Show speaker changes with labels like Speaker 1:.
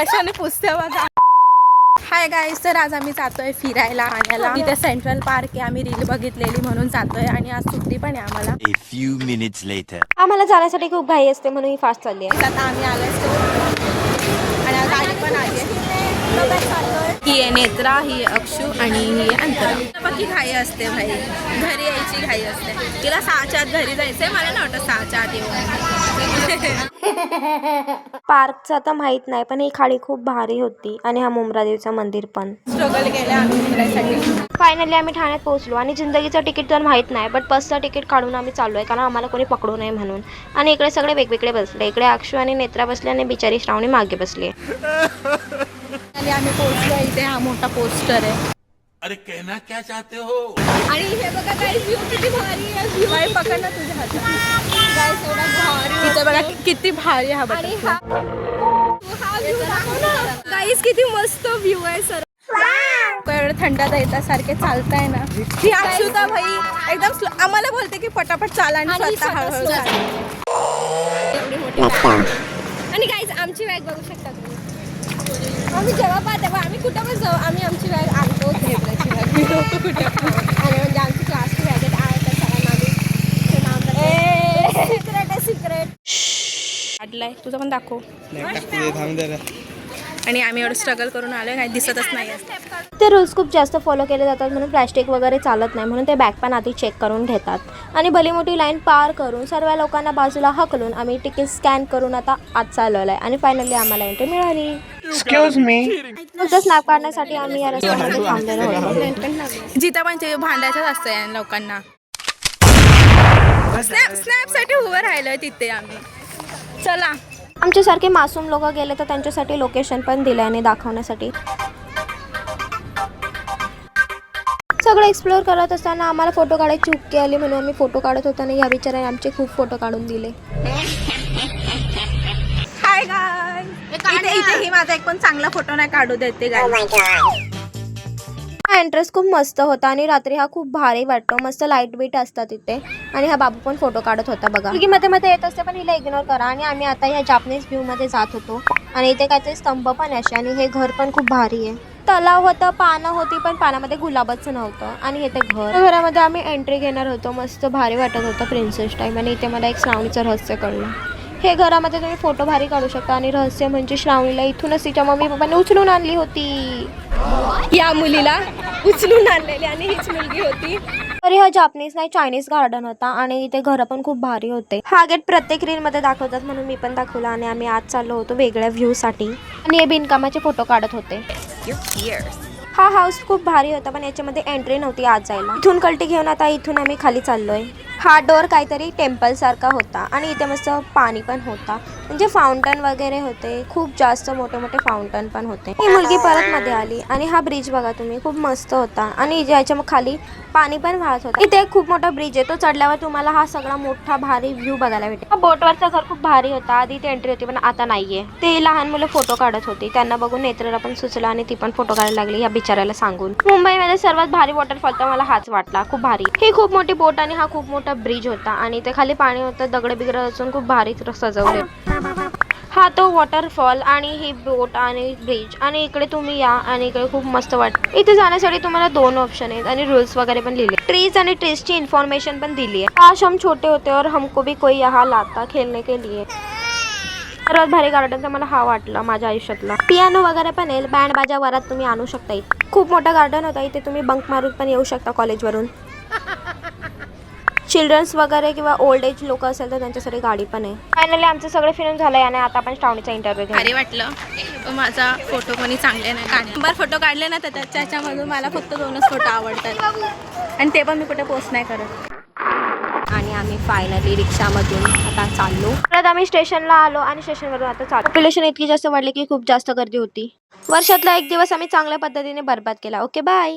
Speaker 1: कशाने पुसते बघा. Hi guys, तर आज आम्ही जातोय फिरायला ठाण्याला. तिथे सेंट्रल पार्क आहे. आम्ही रील बघितलेली म्हणून जातोय आणि आज सुट्टी पण आहे आम्हाला.
Speaker 2: A few minutes later.
Speaker 3: आम्हाला जाण्यासाठी खूप घाई असते म्हणून ही फास्ट चालली आहे.
Speaker 1: आता आम्ही आलोय आणि आज गाडी पण आली आहे. ही आहे नेत्रा, ही अक्षू आणि ही अंतरा. बाकी घाई असते भाई, घरी यायची घाई असते. तिला 6च्या आत घरी जायचंय, मला नाही वाटत 6च्या आत येऊ.
Speaker 3: पार्कचं तर माहित नाही पण ही खाडी खूप भारी होती आणि हा मुंब्रा देवीचं मंदिर पण.
Speaker 1: स्ट्रगल केलं आम्ही फिरायसाठी.
Speaker 3: फायनली आम्ही ठाण्यात पोहोचलो आणि जिंदगीचं तिकीट तर माहित नाही बट बसचं तिकीट काढून आम्ही चाललोय कारण आम्हाला कोणी पकडू नये म्हणून. आणि इकडे सगळे वेगवेगळे बसले. इकडे अक्षू आणि नेत्रा बसले आणि बिचारी श्रावणी मागे बसली.
Speaker 1: आणि आम्ही पोहोचलो. इथे हा मोठा पोस्टर आहे.
Speaker 2: अरे कहना क्या चाहते हो?
Speaker 1: आणि हे बघा गाईस, व्ह्यू किती भारी आहे. व्ह्यू आहे, पकड ना तुझ्या हातात. गाईस एवढा भारी, इथे बघा किती भारी हा बटरफ्लाय. गाईस किती मस्त व्ह्यू आहे सर. एवढं थंडात येतात सारखे चालताय ना. ही अक्षुता भाई एकदम स्लो आम्हाला बोलते की पटापट चाला आणि स्वतः हळूहळू चालते. आणि गाईस आमची बॅग बघू शकता तुम्ही. आम्ही जेव्हा पाहते आम्ही कुठं पण जाऊ, आम्ही आमची बॅग आणतो खेळण्याची बॅग कुठे. आणि म्हणजे आमची क्लासची बॅग आहे तर सगळ्यांना सिक्रेट आहे, सिक्रेट काढलाय. तुझं पण दाखव. आणि आम्ही एवढं स्ट्रगल करून आलोय, काही दिसतच नाही.
Speaker 3: ते रूल्स खूप जास्त फॉलो केले जातात म्हणून प्लॅस्टिक वगैरे चालत नाही म्हणून ते बॅग पण आधी चेक करून घेतात. आणि भली मोठी लाईन पार करून सर्व लोकांना बाजूला हकलून आम्ही तिकीट स्कॅन करून आता आत चालवलं आहे. आणि फायनली आम्हाला एंट्री मिळाली.
Speaker 4: Excuse me.
Speaker 3: फक्त स्नॅप काढण्यासाठी आम्ही या रस्त्यामध्ये थांबलेलो होतो.
Speaker 1: जिथं पण ते भांडायचंच असतं या लोकांना. स्नॅप साठी उभं राहिलोय तिथे आम्ही. चला,
Speaker 3: आमच्यासारखे मासूम लोक गेले तर त्यांच्यासाठी लोकेशन पण दिलं आणि दाखवण्यासाठी. सगळं एक्सप्लोअर करत असताना आम्हाला फोटो काढायची चुकी आली म्हणून आम्ही फोटो काढत होताना या बिचाराने आमचे खूप फोटो काढून दिले.
Speaker 1: हाय गाय, इथे ही माझा एक पण चांगला फोटो नाही काढू देते गाय.
Speaker 3: हा एंट्रेस खूप मस्त होता आणि रात्री हा खूप भारी वाटतो. मस्त लाईट बीट असतात तिथे. आणि हा बाबू पण फोटो काढत होता बघा. मुलगी मध्ये मध्ये येत असते पण हिला इग्नोर करा. आणि आम्ही आता ह्या जापनीज व्ह्यू मध्ये जात होतो आणि इथे काहीतरी स्तंभ पण असे आणि हे घर पण खूप भारी आहे. तलाव होतं, पानं होती पण पानामध्ये गुलाबच नव्हतं. आणि इथे घरामध्ये आम्ही एंट्री घेणार होतो. मस्त भारी वाटत होतं प्रिन्सेस टाईप. आणि इथे मला एक श्रावणीचं रहस्य कळलं. हे घरामध्ये तुम्ही फोटो भारी काढू शकता. आणि रहस्य म्हणजे श्रावणीला इथूनच तिच्या मम्मी पप्पाने उचलून आणली होती.
Speaker 1: या मुलीला उचलून आणलेली आणि हीच मुलगी होती.
Speaker 3: तरी हा जापनीज नाही चायनीज गार्डन होता. आणि इथे घरं पण खूप भारी होते. हा गेट प्रत्येक रील मध्ये दाखवतात म्हणून मी पण दाखवला. आणि आम्ही आज चाललो होतो वेगळ्या व्ह्यू साठी. आणि हे बिनकामाचे फोटो काढत होते. हा हाऊस खूप भारी होता पण याच्यामध्ये एंट्री नव्हती आज जायला. इथून कल्टी घेऊन आता इथून आम्ही खाली चाललोय. हा डोर काहीतरी टेम्पल सारखा होता. आणि इथे मस्त पाणी पण होता म्हणजे फाउंटन वगैरे होते. खूप जास्त मोठे मोठे फाउंटन पण होते. ही मुलगी परत मध्ये आली. आणि हा ब्रिज बघा तुम्ही खूप मस्त होता. आणि याच्या खाली पाणी पण वाहत होता. इथे एक खूप मोठा ब्रिज आहे. तो चढल्यावर तुम्हाला हा सगळा मोठा भारी व्ह्यू बघायला भेटेल. हा बोटवरचा घर खूप भारी होता. आधी इथे एंट्री होती पण आता नाहीये. ते लहान मुलं फोटो काढत होती. त्यांना बघून नेत्राला पण सुचलं आणि ती पण फोटो काढायला लागली या बिचाराला सांगून. मुंबईमध्ये सर्वात भारी वॉटरफॉल तर मला हाच वाटला. खूप भारी. ही खूप मोठी बोट आणि हा खूप मोठा ब्रिज होता. आणि इथे खाली पाणी होतं. दगड बिगड असून खूप भारी सजवले. हा तो वॉटरफॉल आणि ही बोट आणि ब्रिज. आणि इकडे तुम्ही या आणि इकडे खूप मस्त वाटतं. इथे जाण्यासाठी तुम्हाला 2 ऑप्शन आहेत. आणि रूल्स वगैरे पण लिहिले. ट्रीज आणि ट्रीजची इन्फॉर्मेशन पण दिली आहे. काश हम छोटे होते और हमको भी कोई यहाँ लाता खेळने के लिए. सर्वात भारी गार्डन तर मला हा वाटला माझ्या आयुष्यातला. पियानो वगैरे पण आहे. बँड बाजा वरात तुम्ही आणू शकता. इथे खूप मोठा गार्डन होता. इथे तुम्ही बंक मारून पण येऊ शकता कॉलेजवरून. चिल्ड्रन्स वगैरे किंवा ओल्ड एज लोक असेल तर त्यांच्यासाठी गाडी पण आहे. फायनली आमचं सगळं फिरून झालंय आणि आता आपण श्रावणीचा इंटरव्ह्यू घेऊ.
Speaker 1: भारी वाटलं. माझा फोटो कोणी चांगले नाही काढले. नंबर फोटो काढले ना तर त्याच्यामधून मला फक्त 2च फोटो आवडतात. आणि ते पण मी कुठे पोस्ट नाही करत.
Speaker 3: आणि आम्ही फायनली रिक्षामधून आता चाललो. परत आम्ही स्टेशनला आलो आणि स्टेशनवरून आता चाललो. पॉप्युलेशन इतकी जास्त वाढली की खूप जास्त गर्दी होती. वर्षातला एक दिवस आम्ही चांगल्या पद्धतीने बरबाद केला. Okay bye.